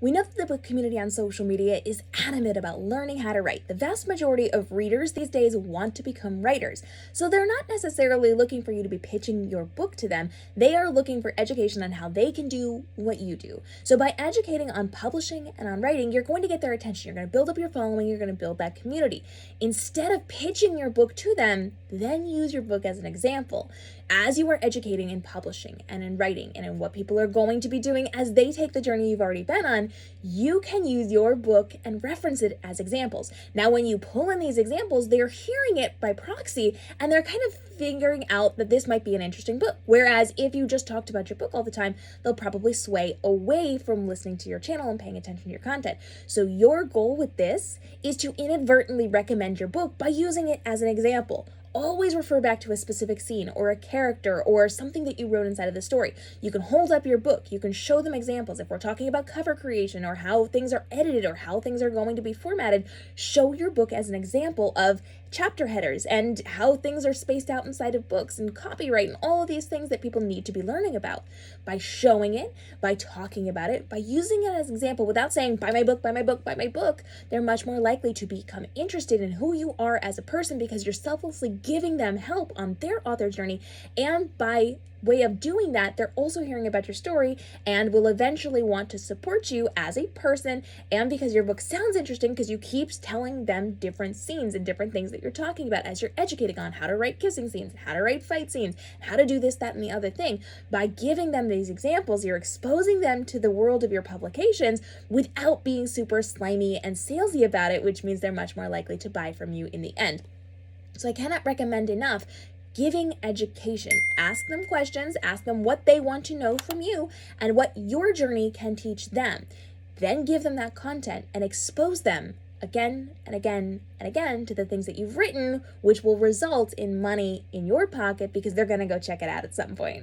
We know that the book community on social media is adamant about learning how to write. The vast majority of readers these days want to become writers. So they're not necessarily looking for you to be pitching your book to them. They are looking for education on how they can do what you do. So by educating on publishing and on writing, you're going to get their attention. You're going to build up your following. You're going to build that community. Instead of pitching your book to them, then use your book as an example. As you are educating in publishing and in writing and in what people are going to be doing as they take the journey you've already been on, you can use your book and reference it as examples. Now, when you pull in these examples, they're hearing it by proxy and they're kind of figuring out that this might be an interesting book. Whereas if you just talked about your book all the time, they'll probably sway away from listening to your channel and paying attention to your content. So your goal with this is to inadvertently recommend your book by using it as an example. Always refer back to a specific scene or a character or something that you wrote inside of the story. You can hold up your book. You can show them examples. If we're talking about cover creation or how things are edited or how things are going to be formatted, show your book as an example of chapter headers and how things are spaced out inside of books and copyright and all of these things that people need to be learning about. By showing it, by talking about it, by using it as an example without saying, buy my book, buy my book, buy my book, they're much more likely to become interested in who you are as a person because you're selflessly giving them help on their author journey. And by way of doing that, they're also hearing about your story and will eventually want to support you as a person, and because your book sounds interesting because you keep telling them different scenes and different things that you're talking about as you're educating on how to write kissing scenes, how to write fight scenes, how to do this, that, and the other thing. By giving them these examples, you're exposing them to the world of your publications without being super slimy and salesy about it, which means they're much more likely to buy from you in the end. So I cannot recommend enough giving education. Ask them questions, ask them what they want to know from you and what your journey can teach them. Then give them that content and expose them again and again and again to the things that you've written, which will result in money in your pocket because they're going to go check it out at some point.